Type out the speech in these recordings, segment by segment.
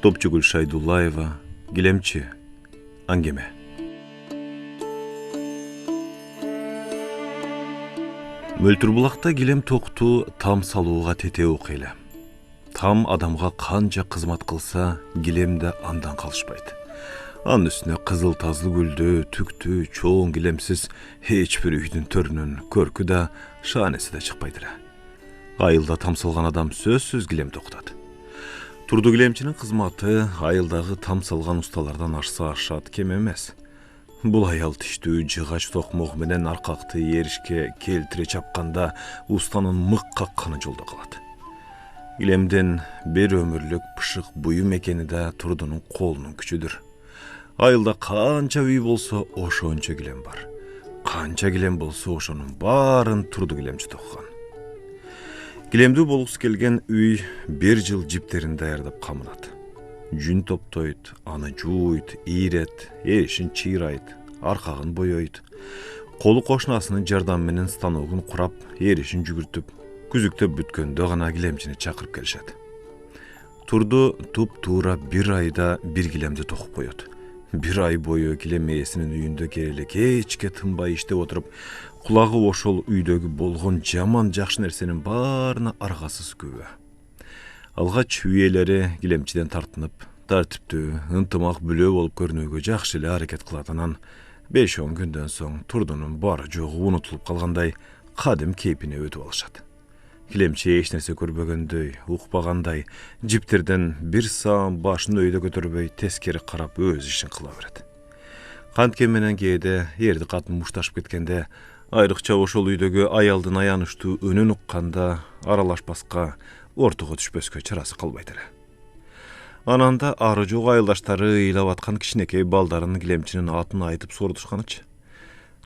Топчугүл Шайдуллаева, Гилемчи, Аңгеме. Мөлтүрбулакта Гилем токту там салууга тете окуйлы. Там адамга канча кызмат кылса, Гилем да андан калышпайт. Анын үстүнө кызыл тазлы гүлдүү, түктүү, чоң Гилемсиз эч бир үйдүн төрүнүн көркү да, шаанеси да чыкпайт эле. Айылда там салган адам сөзсүз Гилем токтот. Турду Гилемчинин кызматы айылдагы там салган усталардан ашса ашат кем эмес. Бул аял тиштүү жыгач токмок менен аркакты эришке келтире чапканда устанын мык какканы жолдо калат. Гилемдин бир өмүрлүк пышык буюм экени да Турдунун колунун күчүдүр. Айылда канча үй болсо ошончо Гилем бар. Канча Гилем болсо ошонун баарын Турду Гилемчи токкан. Гилемдүү болгусу келген үй бир жыл жиптерин даярдап камынат. Жүн топтойт, аны жууйт, ийрет, эришин чыйрайт, аркагын боёйт. Колу кошунасынын жардамы менен станогун курап, эришин жүгүртүп, күзүктөп бүткөндө гана Гилемчини чакырып келишет. Турду туп-туура бир айда бир Гилемди токуп коет. Бир ай бою Гилем ээсинин үйүндө кереле кечке тынбай иштеп отуруп, кулагы ошол үйдөгү болгон жаман жакшы нерсенин баарына аргасыз күбө. Алгач үйелери Гилемчиден тартынып, тартиптүү, ынтымак бүлөө болуп көрүнүүгө жакшы эле аракет кылат. Анан 5-10 күндөн соң Турдунун бары жогу унутулуп калгандай кадим кейпине өтүп алышат. Гилемчи эч нерсе көрбөгөндөй, укпагандай, жиптерден бир саам башын өйдө көтөрбөй тескери карап өз ишин кыла берет. Кантке менен кээде эрди катын мушташып кеткенде, айрыкча ошол үйдөгү аялдын аянычтуу үнүн укканда аралашпаска, ортого түшпөскө чарасы калбайт эле. Анан да ары жок айылдаштары ыйлап аткан кичинекей балдарын Гилемчинин атын айтып сордушканычы.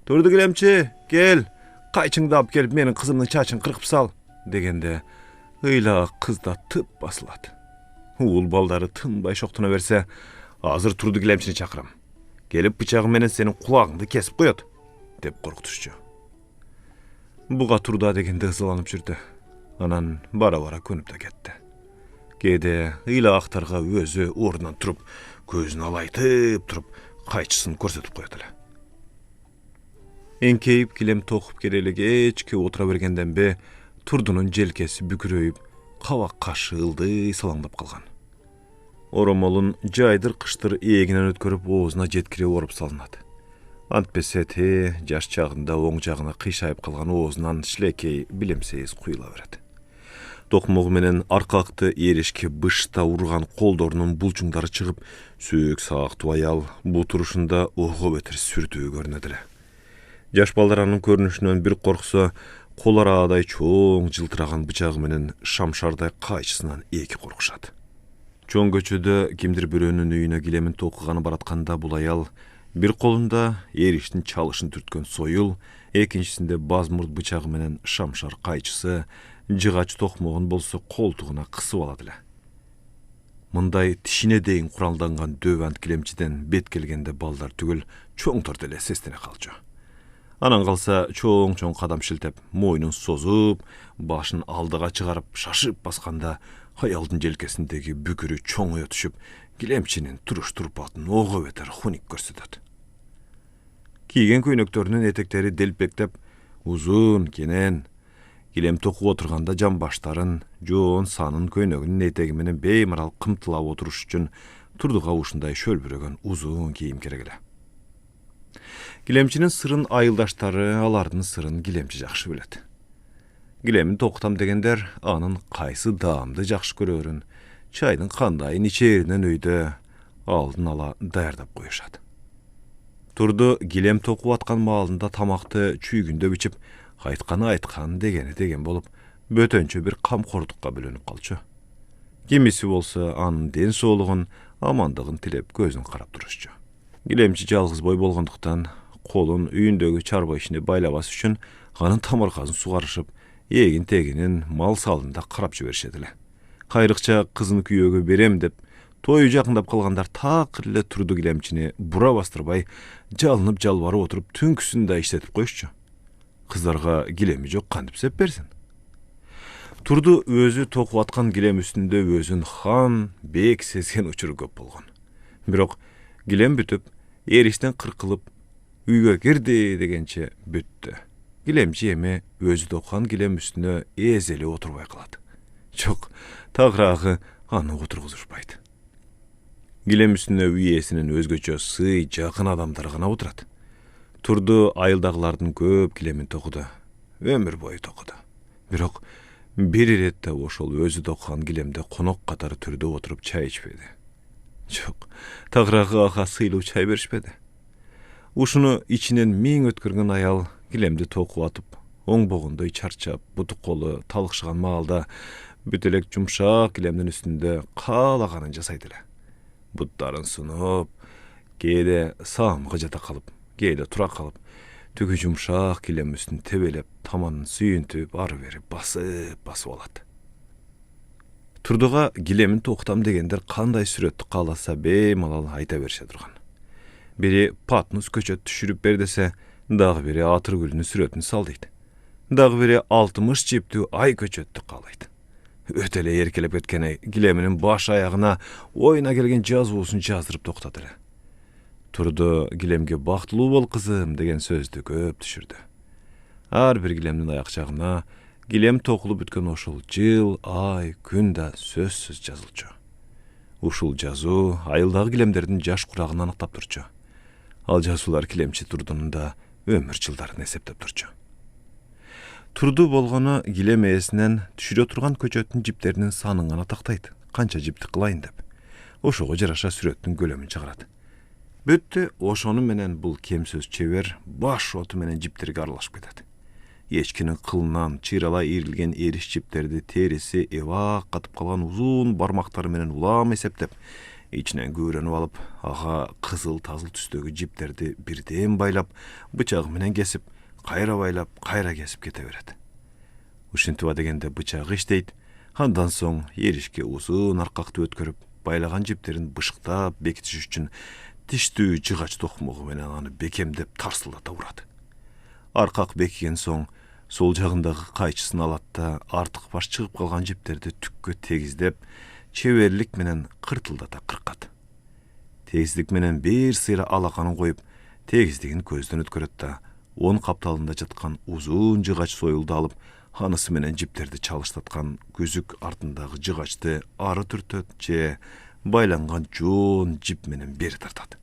Турду Гилемчи, кел, кайчыңды алып келип менин кызымдын чачын кыркып сал, дегенде ыйла кыз да тып басылат. Уул балдары тынбай шоктуна берсе, азыр Турду Гилемчини чакырам. Келип бычагы менен сенин кулагыңды кесип коет, деп коркутушчу. Буга Турда дегенде ызаланып жүрдү. Анан бара-бара көнүп да кетти. Кээде ыйла актарга өзү ордунан туруп, көзүн алайтып туруп, кайчысын көрсөтүп коет эле. Эңкейип Гилем токуп келели кечке отура бергенден бе Турдунун желкеси бүкүрөйүп, кабак кашы ылдый салаңдап калган. Оромолун жайдыр-кыштыр эгинен өткөрүп оозуна жеткире оруп салынат. Антпесе жаш чагында оң жагына кыйшайып калган оозунан шилекей билемсейиз куюла берет. Токмогу менен аркакты эришке бышта урган колдорунун булчуңдары чыгып, сөөк саактуу аял бул турушунда ого бетер сүрдүү көрүнөт эле. Жаш балдар анын көрүнүшүнөн бир корксо, кол араадай чоң жылтыраган бычагы менен шамшардай кайчысынан эки коркушат. Чоң көчөдө кимдир бирөөнүн үйүнө Гилемин токуганы баратканда бул аял бир колунда эриштин чалышын түрткөн союл, экинчисинде базмурт бычагы менен шамшар кайчысы, жыгач токмогун болсо колтугуна кысып алат эле. Мындай тишине дейин куралданган дөбант Гилемчиден бет келгенде балдар түгүл чоңдор деле сестене калчу. Анан калса чоң кадам шилтеп, мойнун созуп, башын алдыга чыгарып, шашып басканда аялдын желкесиндеги бүкүрү чоңое түшүп, Гилемчинин туруш-турпатын ого бетер хуник көрсөтөт. Кийген көйнөктөрүнүн этектери делпектеп, узун, кенен. Гилем токуп отурганда жамбаштарын, жоон санын көйнөгүнүн этеги менен беймарал кымтылап отуруш үчүн Турдуга ушундай шөлбүрөгөн узун кийим керек эле. Гилемчинин сырын айылдаштары, алардын сырын Гилемчи жакшы билет. Гилемин токутам дегендер анын кайсы даамды жакшы көрөрүн, чайдын кандайын ичээринен өйдө алдын ала даярдап коюшат. Турду Гилем токуп аткан маалында тамакты чүйгүндө бичип, айтканы айткан, дегени деген болуп, бөтөнчө бир камкордукка бөлөнүп калчу. Кимиси болсо анын ден соолугун, амандыгын тилеп көзүн карап турушчу. Гилемчи жалгыз бой болгондуктан колун үйүндөгү чарба ишине байлабас үчүн анын тамыркасын сугарышып, эгин тегинин мал салында карап жиберишет эле. Кайрыкча кызын күйөөгө берем деп, тою жакындап калгандар так эле Турду Гилемчини бура бастырбай, жалынып жалбарып отуруп түнкүсүн да иштетип коюшчу. Кыздарга Гилеми жок кантип сеп берсин? Турду өзү токуп аткан килем үстүндө өзүн хан, бек сезген учуру көп болгон. Бирок килем бүтүп, эриштен кыркылып, үйгө кирди дегенче бүттү. Килемчи эми өзү токкан килем үстүнө эзели отурбай калат. Жок, тагыраагы аны отургузушпайт. Килем үстүнө үй ээсинин өзгөчө сый, жакын адамдары гана отурат. Турду айылдагылардын көп килемин токуду, өмүр бою токуду. Бирок бир иретте ошол өзү токкан килемде конок катары түрдө отуруп чай ичпеди. Жок, тагыраагы ага сыйлуу чай беришпеди. Ушуну ичинен миң өткөргөн аял килемди токуп атып, оңбогондой чарчап, буту колу талыкшыган маалда бүт элек жумшак килемдин үстүндө каалаганын жасайт эле. Буттарын сунуп, кээде саамга жата калып, кээде тура калып, түгү жумшак килем үстүн тебелеп, таманын сүйүнтүп, ары бери басып алат. Турдуга килемин токутам дегендер кандай сүрөттү кааласа беймалал айта берише турган. Бири патнус көчөт түшүрүп бер десе, дагы бири атыр гүлүнүн сүрөтүн сал дейт. Дагы бири 60 жиптүү ай көчөттү каалайт. Өтө эле эркелеп кеткени килеминин баш аягына оюна келген жазуусун жаздырып токтот эле. Турду килемге бактылуу бол кызым деген сөздү көп түшүрдү. Ар бир килемдин аяк жагына килем токулуп бүткөн ошол жыл, ай, күн да сөзсүз жазылчу. Ушул жазуу айылдагы килемдердин жаш курагын аныктап турчу. Ал жазуулар килемчи Турдунун да өмүр жылдарын эсептеп турчу. Турду болгону килем ээсинен түшүрө турган көчөттүн жиптеринин санын гана тактайт, канча жипти кылайын деп. Ошого жараша сүрөттүн көлөмүн чыгарат. Бүттү, ошону менен бул кемсөз чебер баш оту менен жиптерге аралашып кетет. Эчкинин кылынан чыйралай ийрилген эриш жиптерди териси эбак катып калган узун бармактары менен улам эсептеп, ичинен күбөрөнүп алып, ага кызыл тазыл түстөгү жиптерди бирден байлап, бычагы менен кесип, кайра байлап, кайра кесип кете берет. Ушинтип дегенде бычагы иштейт, андан соң эришке узун аркакты өткөрүп, байлаган жиптерин бышыктап бекитиш үчүн тиштүү жыгач токмогу менен аны бекемдеп тарсылдата урат. Аркак бекиген соң сол жагындагы кайчысын алат да артык баш чыгып калган жиптерди түккө тегиздеп, чеберлик менен кыртылдата кыркат. Тегиздик менен бир сыйра алаканын коюп, тегиздигин көздөн өткөрөт да, он капталында жаткан узун жыгач союлду алып, анысы менен жиптерди чалыштаткан күзүк артындагы жыгачты ары түртөт же байланган жоон жип менен бери тартат.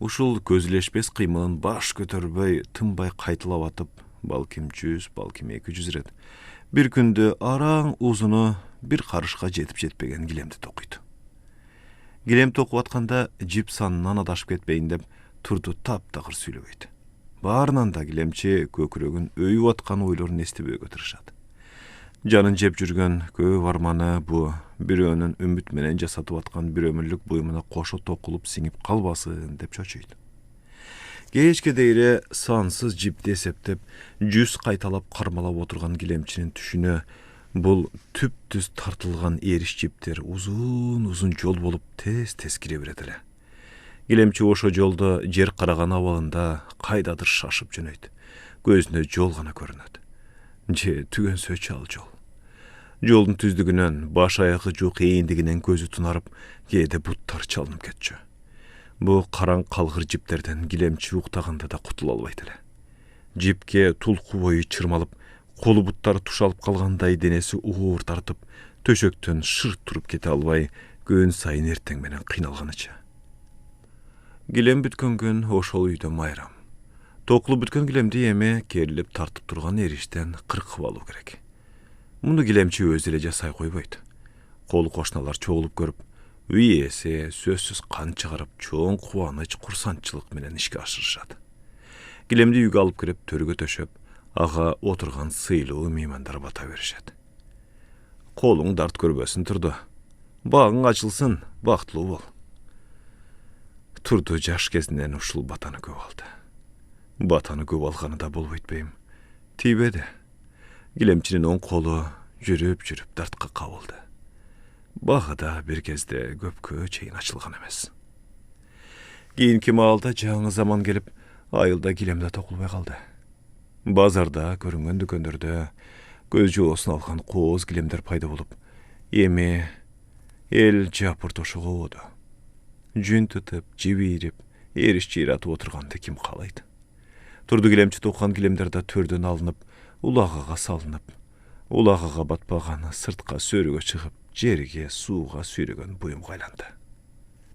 Ушул көзүлешпес кыймылын баш көтөрбөй, тынбай кайталап атып, балким 100, балким 200 рет. Бир күндө араң узуну бир карышка жетип жетпеген килемди токуйт. Килем токуп атканда жип санынан адашып кетпейин деп Турду таптакыр сүйлөбөйт. Баарынан да килемчи көкүрөгүн өйүп аткан ойлорун эстебөөгө тырышат. Жанын жеп жүргөн көп арманы бу бирөөнүн үмүт менен жасатып аткан бир өмүрлүк буюмуна кошо токулуп сиңип калбасын деп чочуйт. Кечке дейре сансыз жипти эсептеп, 100 кайталап кармалап отурган килемчинин түшүнө бул түп-түз тартылган эриш жиптер узун жол болуп тез кире берет эле. Килемчи ошо жолдо жер караган абалында кайдадыр шашып жөнөйт. Көзүнө жол гана көрүнөт. Же түгөнсө чал жол. Жолдун түздүгүнөн, баш аягы жок эйиндигинен көзү тунарып, кээде буттар чалынып кетчү. Бу караң калгыр жиптерден килемчи уктаганда да кутула албайт эле. Жипке тулку бою чырмалып, колу буттары тушалып калгандай денеси уур тартып, төшөктөн шырт туруп кете албай, күн сайын эртең менен кыйналганыча. Килем бүткөн күн ошол үйдө майрам. Токулуп бүткөн килемди эми керилип тартып турган эриштен кыркып алуу керек. Муну килемчи өзү эле жасай койбойт. Кол кошуналар чогулуп көрүп, үй ээси сөзсүз кан чыгарып, чоң кубаныч, курсанчылык менен ишке ашырышат. Килемди үйгө алып кирип, төргө төшөп, ага отурган сыйлуу меймандар бата беришет. Колуң дарт көрбөсүн Турду. Багың ачылсын, бактылуу бол. Турду жаш кезинен ушул батаны көп алды. Батаны көп алганы да болбойт бейм. Тийбеди. Килемчинин оң колу жүрүп дартка кабылды. Бага да бир кезде көпкө чейин ачылган эмес. Кийинки маалда жаңы заман келип, айылда килемде токулбай калды. Базарда көрүнгөн дүкөндөрдө, көз жоосун алган кооз килемдер пайда болуп, эми эл жапыртошу кооду. Жүн тытып, жибирип, эриш жыйратып отурганды ким каалайт? Турду килемчи токкан килемдер да төрдөн алынып, улагага салынып, улагага батпаганы сыртка сөрүгө чыгып, жерге, сууга сүйрөгөн буюмга айланды.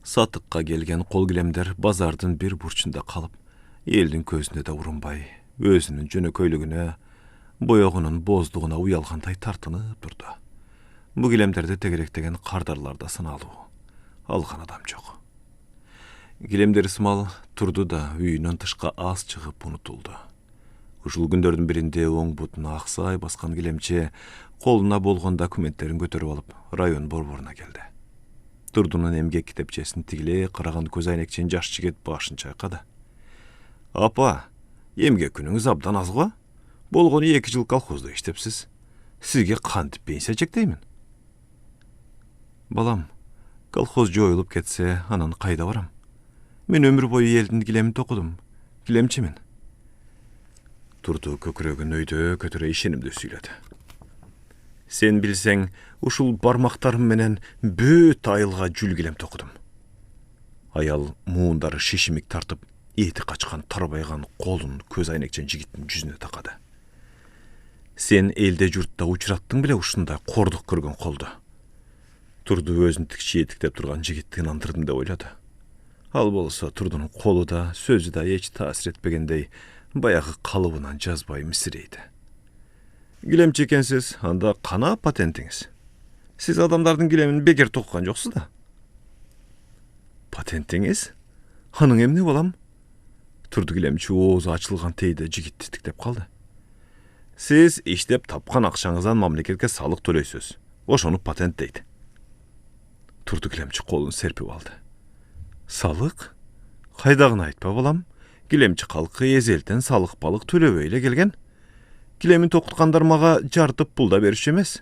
Сатыкка келген кол килемдер базардын бир бурчунда калып, элдин көзүнө да урунбай, өзүнүн жөнөкөйлүгүнө, боёгунун боздугуна уялгандай тартынып турду. Бу килемдерди тегеректеген кардарларда саналуу, алган адам жок. Килемдер ысмал турду да үйүнөн тышка аз чыгып унутулду. Ушул күндөрдүн биринде оң бутуна аксай баскан килемчи колуна болгон документтерин көтөрүп алып, район борборуна келди. Турдунун эмгек китепчесин тигиле караган көз айнекчен жаш жигит башын чайкады. Апа, эмгек күнүңүз абдан аз го? Болгону 2 жыл колхоздо иштепсиз. Сизге кантип пенсия чектеймин? Балам, колхоз жоюлуп кетсе, анан кайда барам? Мен өмүр бою элдин килемин токудум. Килемчимин. Турду көкүрөгүн өйдө көтөрө ишенимдүү сүйлөдү. Сен билсең, ушул бармактарым менен бүт айылга жүл килем токудум. Аял муундары шишимик тартып, эти качкан тарбайган колун көз айнекчен жигиттин жүзүнө такады. Сен элде журтта учураттың беле ушундай кордук көргөн колду? Турду өзүн тикшиетиктеп турган жигитти ынандырдым деп ойлоду. Ал болсо Турдунун колу да, сөзү да эч таасир этпегендей, баягы калыбынан жазбай мисирейди. Килемчи экенсиз, анда кана патентиңиз? Сиз адамдардын килемин бекер токкан жоксуз да? Патентиңиз? Аның эмне балам? Турду килемчи оозу ачылган тейде жигитти тиктеп калды. Сиз иштеп тапкан акчаңыздан мамлекетке салык төлөйсүз. Ошону патент дейт. Турду килемчи колун серпип алды. Салык? Кайдагыны айтпа балам. Килемчи калкы эзелтен салык балык төлөбөй эле келген. Килемин токуткандар мага жартып пул да беришчү эмес.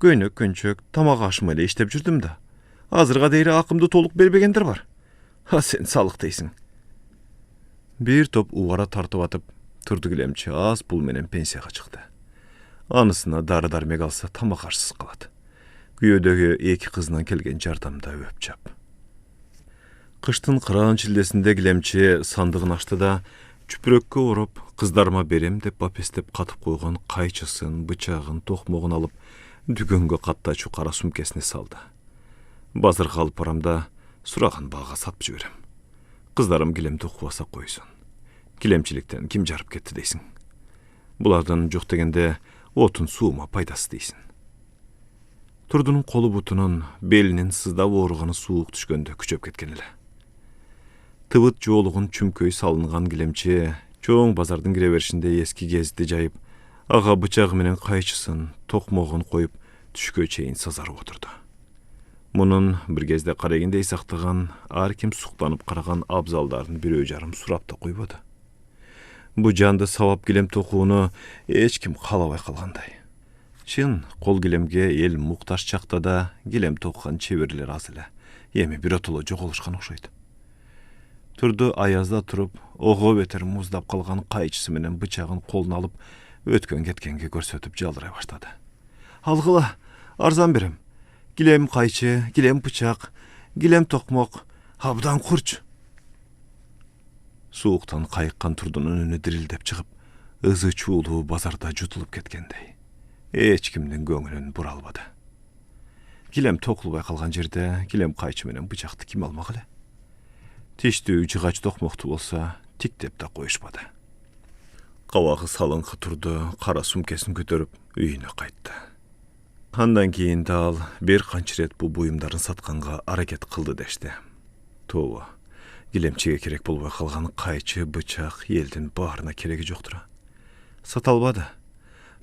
Көйнөк көнчөк, тамак ашым эле иштеп жүрдүм да. Азырга дейре акымды толук бербегендер бар. А сен салык дейсиң. Бир топ убара тартып атып, Турду килемчи аз пул менен пенсияга чыкты. Анысына дары-дармек алса тамак ашсыз калат. Күйөөдөгү 2 кызынан келген жардамда өп чап. Кыштын кыраан шилдесинде килемчи сандыгын ачты да, чүпүрөккө ороп, кыздарыма берем деп бапестеп катып койгон кайчысын, бычагын, токмогун алып, дүкөнгө каттачу кара сумкесине салды. Базарга алып барам да, сураган баага сатып жиберем. Кыздарым килем токубаса койсун. Килемчиликтен ким жарып кетти дейсиң? Булардын жок дегенде отун суума пайдасы дейсин. Турдунун колу бутунун белинин сыздап ооруганы суук түшкөндө күчөп кеткен эле. Тыбыт жоолугун чүмкөй салынган килемчи чоң базардын кире беришинде эски гезди жайып, ага бычагы менен кайчысын, токмогун коюп, түшкө чейин сазарып отурду. Мунун бир кезде карегиндей сактаган, ар ким суктанып караган абзалдарын бирөө жарым сурап да койбоду. Бу жанды сабап килем токууну эч ким каалабай калгандай. Чын, кол килемге эл муктаж чакта да килем токкан чеберлер аз эле. Эми биротоло жоголушкан окшойт. Турду аязда туруп, ого бетер муздап калган кайчысы менен бычагын колуна алып, өткөн кеткенге көрсөтүп жалдырай баштады. Алгыла, арзан берем. Килем кайчы, килем бычак, килем токмок, абдан курч. Сууктан кайыккан Турдунун үнү дирилдеп чыгып, ызы чуулуу базарда жутулуп кеткендей. Эч кимдин көңүлүн бура албады. Килем токулбай калган жерде килем кайчы менен бычакты ким алмак эле? Тиштүү жыгач токмокту болсо тиктеп да коюшпады. Кабагы салыңкы Турду кара сумкесин көтөрүп үйүнө кайтты. Андан кийин да ал бир канча рет бул буюмдарын сатканга аракет кылды дешти. Тобу, килемчиге керек болбой калган кайчы, бычак элдин баарына кереги жоктур. Сата албады.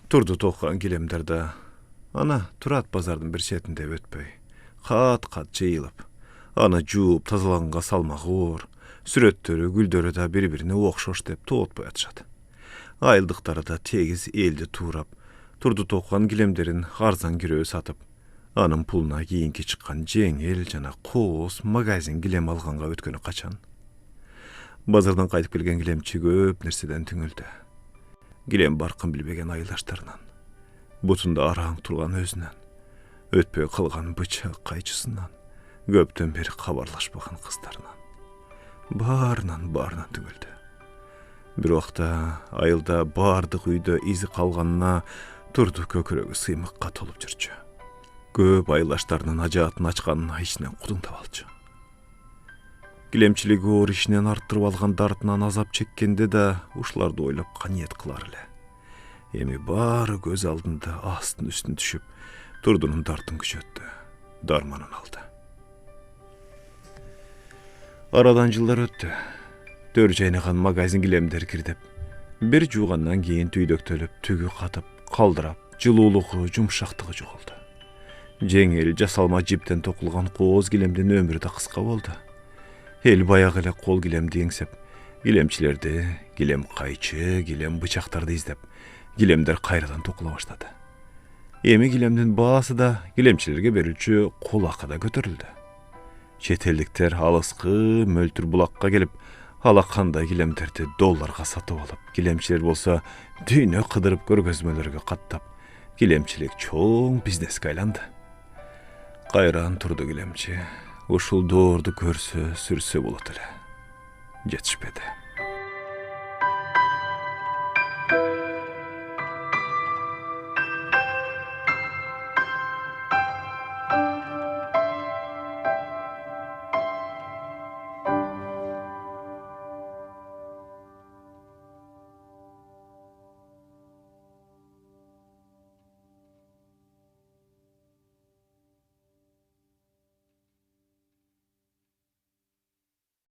Турду токкан килемдер да ана турат базардын бир четинде өтпөй, кат-кат жыйылып, аны жууп тазалаганга салмагы оор, сүрөттөрү, гүлдөрү да бири-бирине окшош деп тоотпой атышат. Айылдыктары да тегиз элди туурап, Турду токкан килемдерин арзан кирөө сатып, анын пулуна кийинки чыккан жеңил жана кооз магазин килем алганга өткөнү качан. Базардан кайтып келген килемчи көп нерседен түңүлдү. Килем баркын билбеген айылдаштарынан, Бутунда араң турган өзүнөн, өтпөй калган бычак кайчысынан, көптөн бери кабарлашпаган кыздарынан. Баарынан түгүлдү. Бир убакта айылда бардык үйдө изи калганына турду көкүрөгү сыймыкка толуп жүрчү. Көп айылдаштарынын ажаатын ачканына ичинен кудуңдап алчу. Килемчилиги оор ишинен арттырып алган дартынан азап чеккенде да ушуларды ойлоп каниет кылар эле. Эми баары көз алдында астын үстүн түшүп, Турдунун дартын күчөттү, дарманын алды. Арадан жылдар өттү. Төр жайнаган магазин килемдер кирдеп, бир жуугандан кийин түйдөктөлүп, түгү катып, калдырап, жылуулугу, жумшактыгы жоголду. Жеңил жасалма жиптен токулган кооз килемдин өмүрү да кыска болду. Эл баягы эле кол килемди эңсеп, килемчилерди, килем кайчы, килем бычактарды издеп, килемдер кайрадан токула баштады. Эми килемдин баасы да килемчилерге берилчү кул акы да көтөрүлдү. Чет элдиктер алыскы Мөлтүр булакка келип, алакандай килемдерди долларга сатып алып, килемчилер болсо дүйнө кыдырып көргөзмөлөргө каттап, килемчилик чоң бизнеске айланды. Кайран турду килемчи, ушул доорду көрсө, сүрсө болот эле. Жетишпеди.